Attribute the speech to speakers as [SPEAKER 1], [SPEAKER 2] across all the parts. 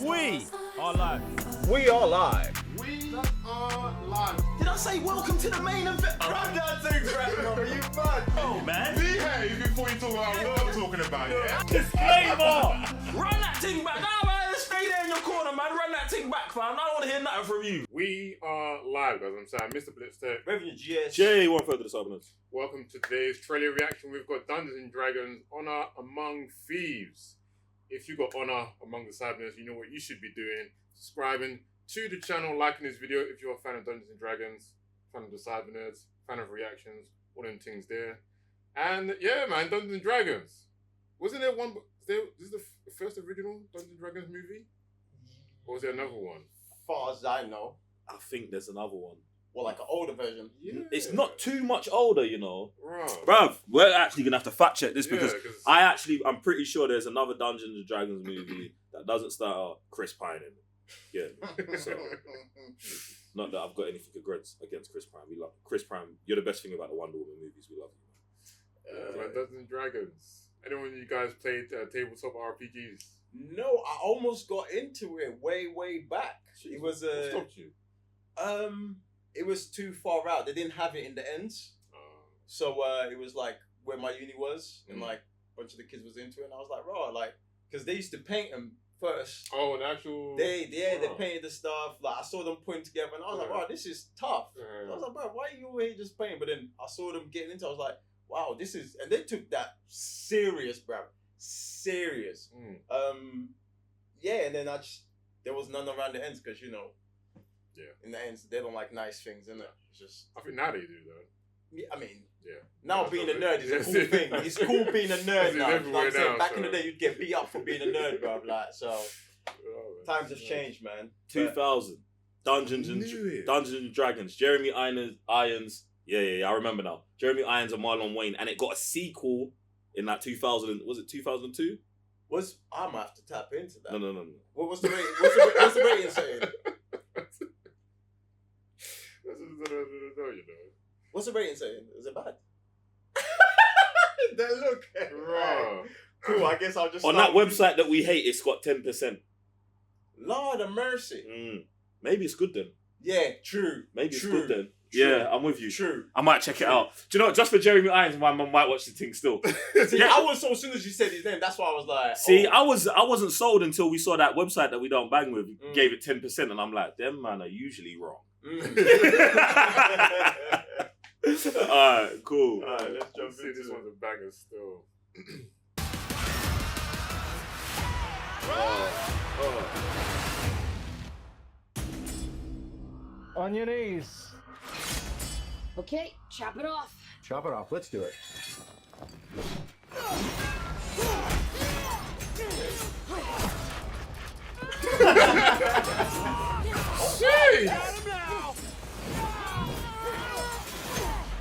[SPEAKER 1] We are live.
[SPEAKER 2] We are live.
[SPEAKER 3] We are live.
[SPEAKER 1] Did I say welcome to the main event?
[SPEAKER 3] Run that thing, bro. You mad?
[SPEAKER 1] Oh, man.
[SPEAKER 3] Behave before you talk about what I'm talking about, yeah?
[SPEAKER 1] Disclaimer! Run that thing back. Nah, man. Stay there in your corner, man. Run that thing back, fam. I don't want to hear nothing from you.
[SPEAKER 3] We are live, guys. I'm saying, Mr. Blitztech.
[SPEAKER 2] Revenue GS.
[SPEAKER 4] Jay, one further to Southerners.
[SPEAKER 3] Welcome to today's trailer reaction. We've got Dungeons and Dragons Honor Among Thieves. If you got Honor Among the Southerners, you know what you should be doing. Subscribing to the channel, liking this video if you're a fan of Dungeons and Dragons, fan of the Southerners, fan of reactions, all them things there. And yeah, man, Dungeons and Dragons. Wasn't there one? This is the first original Dungeons and Dragons movie? Or was there another one?
[SPEAKER 2] As far as I know.
[SPEAKER 4] I think there's another one.
[SPEAKER 2] Well, like an older version.
[SPEAKER 3] Yeah.
[SPEAKER 4] It's not too much older, you know.
[SPEAKER 3] Right.
[SPEAKER 4] Bruv, we're actually going to have to fact check this
[SPEAKER 3] Yeah,
[SPEAKER 4] because
[SPEAKER 3] 'cause-
[SPEAKER 4] I'm pretty sure there's another Dungeons and Dragons movie that doesn't star Chris Pine in it. Yeah. So, not that I've got anything against Chris Pine. We love Chris Pine. You're the best thing about the Wonder Woman movies. We love you.
[SPEAKER 3] Man, Dungeons and Dragons. Anyone of you guys played tabletop RPGs?
[SPEAKER 2] No, I almost got into it way back. It was
[SPEAKER 3] What stopped you?
[SPEAKER 2] it was too far out. They didn't have it in the ends. So it was like where my uni was, and like a bunch of the kids was into it, and I was like, raw, like, because they used to paint them first.
[SPEAKER 3] Oh, an actual.
[SPEAKER 2] They painted the stuff. Like I saw them putting together, and I was like, wow, this is tough. I was like, bro, why are you over here just painting? But then I saw them getting into it. I was like, wow, this is, and they took that serious, bro, serious. Yeah, and then there was none around the ends because in the ends they don't like nice things, innit? It's just.
[SPEAKER 3] I think now they do though.
[SPEAKER 2] Yeah, I mean,
[SPEAKER 3] yeah.
[SPEAKER 2] now
[SPEAKER 3] That's
[SPEAKER 2] being a
[SPEAKER 3] what
[SPEAKER 2] nerd is a cool thing. It's cool being a nerd
[SPEAKER 3] It's
[SPEAKER 2] now.
[SPEAKER 3] everywhere
[SPEAKER 2] Like I said,
[SPEAKER 3] now,
[SPEAKER 2] back in
[SPEAKER 3] so-
[SPEAKER 2] the day, you'd get beat up for being a nerd, bro. Like, so
[SPEAKER 3] Oh,
[SPEAKER 2] times have changed, man.
[SPEAKER 4] 2000. Dungeons and Dragons. Jeremy Irons. Yeah, I remember now. Jeremy Irons and Marlon Wayne. And it got a sequel in that 2000. Was it 2002?
[SPEAKER 2] I might have to tap into that.
[SPEAKER 4] No.
[SPEAKER 2] What's the rating? What's the rating saying? What's the rating saying? Is it bad? That look.
[SPEAKER 3] Right.
[SPEAKER 2] Cool, I guess I'll just
[SPEAKER 4] On that website that we hate, it's got 10%.
[SPEAKER 2] Lord of mercy.
[SPEAKER 4] Maybe it's good then.
[SPEAKER 2] Yeah, true.
[SPEAKER 4] Maybe it's
[SPEAKER 2] True.
[SPEAKER 4] good then.
[SPEAKER 2] True.
[SPEAKER 4] Yeah, I'm with you.
[SPEAKER 2] True.
[SPEAKER 4] I might check it out. Do you know, just for Jeremy Irons, my mum might watch the thing still.
[SPEAKER 2] See, I was so as soon as you said his name, that's why I was like.
[SPEAKER 4] See,
[SPEAKER 2] oh.
[SPEAKER 4] I wasn't sold until we saw that website that we don't bang with gave it 10%, and I'm like, them man are usually wrong. Alright, cool.
[SPEAKER 2] Alright, let's jump
[SPEAKER 3] See,
[SPEAKER 2] into
[SPEAKER 3] this
[SPEAKER 2] it.
[SPEAKER 3] one's a banger still.
[SPEAKER 5] On your knees.
[SPEAKER 6] Okay, chop it off.
[SPEAKER 5] Chop it off. Let's do it.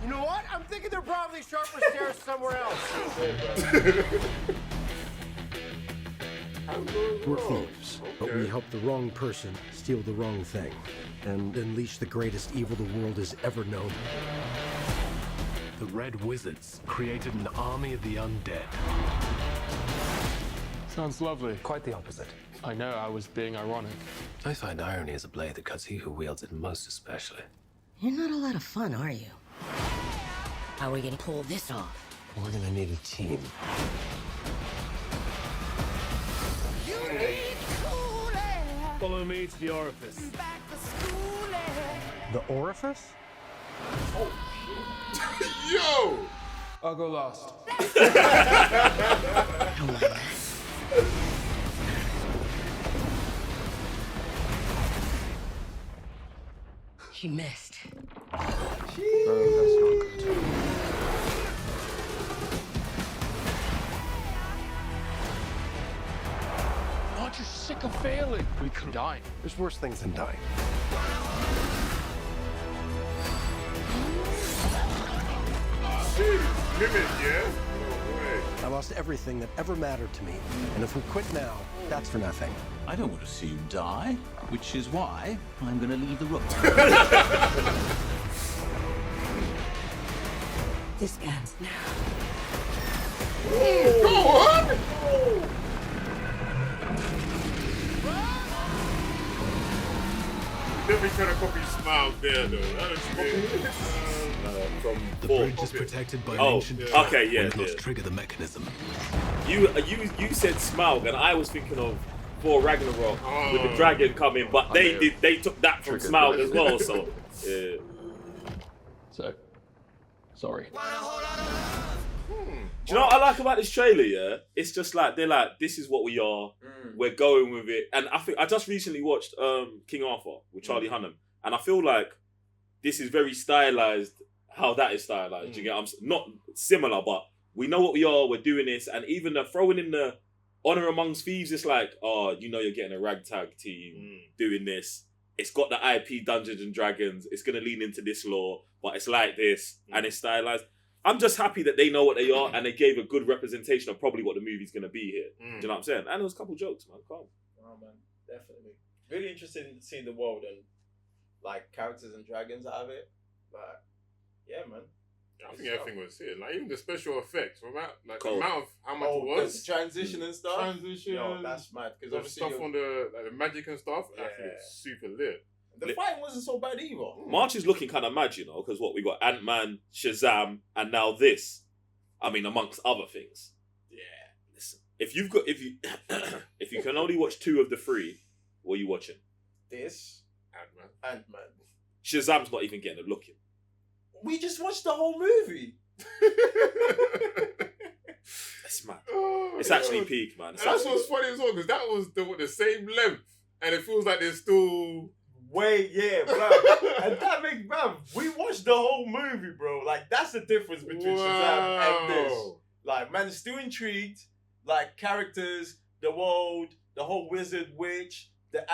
[SPEAKER 5] You know what? I'm thinking they're probably sharper stairs somewhere else.
[SPEAKER 7] We're thieves, but we help the wrong person steal the wrong thing and unleash the greatest evil the world has ever known.
[SPEAKER 8] The Red Wizards created an army of the undead.
[SPEAKER 5] Sounds lovely.
[SPEAKER 8] Quite the opposite.
[SPEAKER 5] I know, I was being ironic.
[SPEAKER 8] I find irony is a blade that cuts he who wields it most especially.
[SPEAKER 6] You're not a lot of fun, are you? How are we gonna pull this off?
[SPEAKER 8] We're gonna need a team.
[SPEAKER 5] Follow me to the orifice.
[SPEAKER 7] The orifice?
[SPEAKER 3] Yo!
[SPEAKER 5] I'll go last.
[SPEAKER 6] Don't mind that. She missed.
[SPEAKER 5] That's not good. Aren't you sick of failing? We could die.
[SPEAKER 7] There's worse things than dying.
[SPEAKER 3] Limit, yeah? No way.
[SPEAKER 7] I lost everything that ever mattered to me, and if we quit now, that's for nothing.
[SPEAKER 9] I don't want to see you die, which is why I'm going to leave the room.
[SPEAKER 6] This ends now.
[SPEAKER 3] Go on! definitely trying to copy Smile there, though. That is good.
[SPEAKER 4] From
[SPEAKER 7] The
[SPEAKER 4] four.
[SPEAKER 7] bridge is protected by an
[SPEAKER 4] Oh,
[SPEAKER 7] ancient
[SPEAKER 4] yeah.
[SPEAKER 7] trap.
[SPEAKER 4] Okay, yeah,
[SPEAKER 7] We must
[SPEAKER 4] yeah.
[SPEAKER 7] trigger the mechanism.
[SPEAKER 4] You said Smaug, and I was thinking of Thor Ragnarok with the dragon coming, but they took that from Smaug as well. So yeah.
[SPEAKER 10] So sorry.
[SPEAKER 4] Do you know what I like about this trailer? Yeah, it's just like they're like, this is what we are. We're going with it, and I think I just recently watched King Arthur with Charlie Hunnam, and I feel like this is very stylized. How that is stylized, you get? I'm not similar, but we know what we are. We're doing this, and even throwing in the Honor Amongst Thieves, it's like, oh, you know, you're getting a ragtag team doing this. It's got the IP Dungeons and Dragons. It's gonna lean into this lore, but it's like this, and it's stylized. I'm just happy that they know what they are and they gave a good representation of probably what the movie's going to be here. Do you know what I'm saying? And there was a couple jokes, man. Calm.
[SPEAKER 2] Oh, man. Definitely. Really interested in seeing the world and, like, characters and dragons out of it. But, yeah, man.
[SPEAKER 3] I think everything was here. Like, even the special effects, the amount of how much
[SPEAKER 2] Oh,
[SPEAKER 3] it was.
[SPEAKER 2] the transition and stuff?
[SPEAKER 3] Transition.
[SPEAKER 2] Yo, that's mad. Because
[SPEAKER 3] The
[SPEAKER 2] obviously
[SPEAKER 3] stuff on the magic and stuff, I think it's super lit.
[SPEAKER 2] the fight wasn't so bad either.
[SPEAKER 4] March is looking kind of mad, you know, because what we got Ant-Man, Shazam, and now this. I mean, amongst other things. Yeah. Listen, if you can only watch 2 of the 3, what are you watching?
[SPEAKER 2] This Ant-Man.
[SPEAKER 4] Shazam's not even getting a look in.
[SPEAKER 2] We just watched the whole movie.
[SPEAKER 4] It's mad.
[SPEAKER 3] Oh,
[SPEAKER 4] it's actually peak, man.
[SPEAKER 3] That's what's funny as well, because that was the same length, and it feels like there's still
[SPEAKER 2] Wait, yeah, bro. And that makes, bro, we watched the whole movie, bro. Like, that's the difference between Shazam and this. Like, man, still intrigued. Like, characters, the world, the whole wizard, witch, the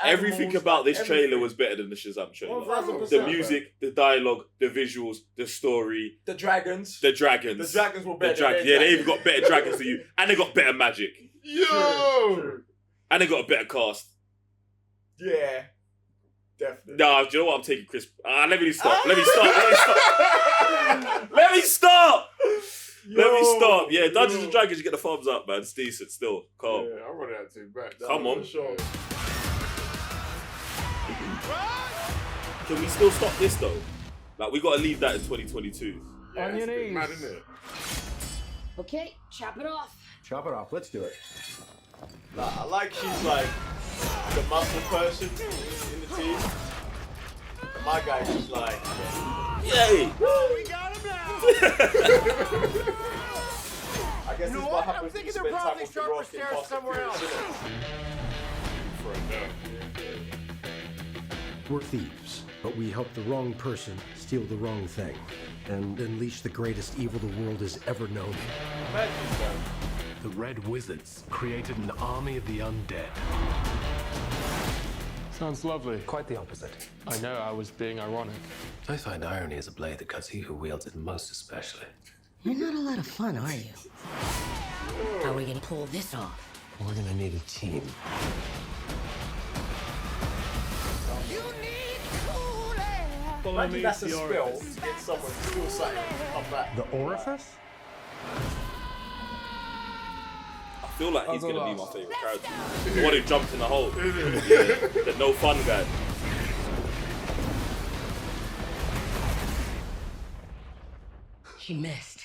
[SPEAKER 4] everything
[SPEAKER 2] animals,
[SPEAKER 4] about
[SPEAKER 2] like,
[SPEAKER 4] this trailer was better than the Shazam trailer.
[SPEAKER 2] 1000%,
[SPEAKER 4] the music, the dialogue, the visuals, the story,
[SPEAKER 2] the dragons.
[SPEAKER 4] The dragons
[SPEAKER 2] were better.
[SPEAKER 4] Yeah, they even got better dragons than you, and they got better magic.
[SPEAKER 3] Yo,
[SPEAKER 2] True.
[SPEAKER 4] And they got a better cast.
[SPEAKER 2] Yeah, definitely.
[SPEAKER 4] Nah, do you know what? I'm taking Chris. Let me stop. Let me stop. Let me stop. Let me stop. Yeah, Dungeons and Dragons, you get the thumbs up, man. It's decent still. Calm.
[SPEAKER 3] Yeah, I'm running that team back.
[SPEAKER 4] Come on.
[SPEAKER 2] Sure.
[SPEAKER 4] Can we still stop this though? Like, we got to leave that in 2022.
[SPEAKER 3] Yeah,
[SPEAKER 10] On your knees.
[SPEAKER 3] mad, isn't it?
[SPEAKER 6] Okay, chop it off.
[SPEAKER 5] Chop it off. Let's do it.
[SPEAKER 2] Nah, I like she's like the muscle person in the team. And my guy's just like,
[SPEAKER 4] Yay!
[SPEAKER 5] We got him now.
[SPEAKER 2] I guess
[SPEAKER 5] You know
[SPEAKER 2] this is what
[SPEAKER 5] what? I'm
[SPEAKER 2] happens when
[SPEAKER 5] thinking
[SPEAKER 2] you
[SPEAKER 5] they're
[SPEAKER 2] spend time
[SPEAKER 5] probably
[SPEAKER 2] with the
[SPEAKER 5] sharper
[SPEAKER 2] Rock and
[SPEAKER 5] stairs
[SPEAKER 2] Fast and
[SPEAKER 5] somewhere
[SPEAKER 2] Furious,
[SPEAKER 5] else.
[SPEAKER 2] innit?
[SPEAKER 3] For now.
[SPEAKER 7] We're thieves, but we help the wrong person steal the wrong thing and unleash the greatest evil the world has ever known.
[SPEAKER 2] Imagine that.
[SPEAKER 8] The Red Wizards created an army of the undead.
[SPEAKER 10] Sounds lovely.
[SPEAKER 5] Quite the opposite.
[SPEAKER 10] I know I was being ironic.
[SPEAKER 7] I find irony is a blade that cuts he who wields it most especially.
[SPEAKER 6] You're not a lot of fun, are you? How are we gonna pull this off?
[SPEAKER 7] We're gonna need a team.
[SPEAKER 2] Imagine that's a spell to get someone to do something and come back.
[SPEAKER 5] The orifice?
[SPEAKER 4] I feel like he's gonna be my favorite character. The one who jumped in the hole. Yeah, the no fun guy.
[SPEAKER 6] She missed.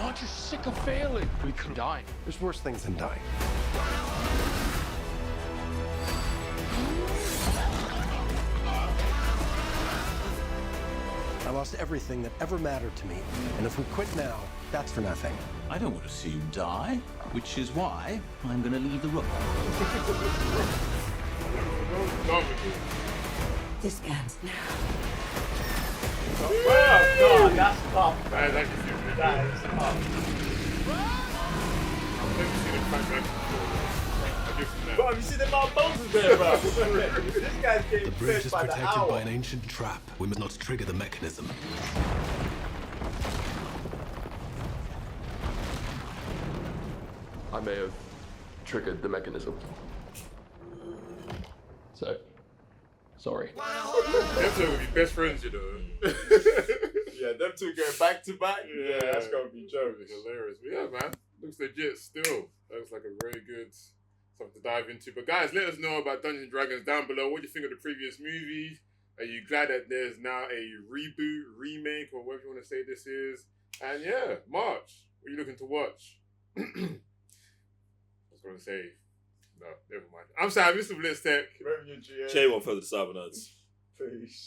[SPEAKER 10] Aren't you sick of failing? We could die.
[SPEAKER 7] There's worse things than dying. I lost everything that ever mattered to me. And if we quit now, that's for nothing.
[SPEAKER 9] I don't want to see you die, which is why I'm going to leave the room.
[SPEAKER 6] This ends now.
[SPEAKER 2] Oh, God, that's tough.
[SPEAKER 3] That is actually super.
[SPEAKER 2] That is tough.
[SPEAKER 3] I've never seen a crack like this.
[SPEAKER 2] Bro, have you seen the amount of bones there, bro? This guy's
[SPEAKER 7] The
[SPEAKER 2] getting
[SPEAKER 7] bridge
[SPEAKER 2] fed
[SPEAKER 7] is
[SPEAKER 2] by the
[SPEAKER 7] protected by
[SPEAKER 2] hour.
[SPEAKER 7] an ancient trap. We must not trigger the mechanism.
[SPEAKER 10] I may have triggered the mechanism. So, sorry.
[SPEAKER 3] Them two would be best friends, you know.
[SPEAKER 2] Yeah, them two going back to back. Yeah, that's gonna be jokes.
[SPEAKER 3] Hilarious. But yeah, man, looks legit still. Looks like a very good something to dive into. But guys, let us know about Dungeons and Dragons down below. What do you think of the previous movie? Are you glad that there's now a reboot, remake, or whatever you want to say this is? And yeah, March, what are you looking to watch? I was going to say, no, never mind. I'm sorry, Mr. Bliss Tech.
[SPEAKER 2] Revenue GA.
[SPEAKER 4] Jay won't further the Cyber Nerds.
[SPEAKER 2] Peace.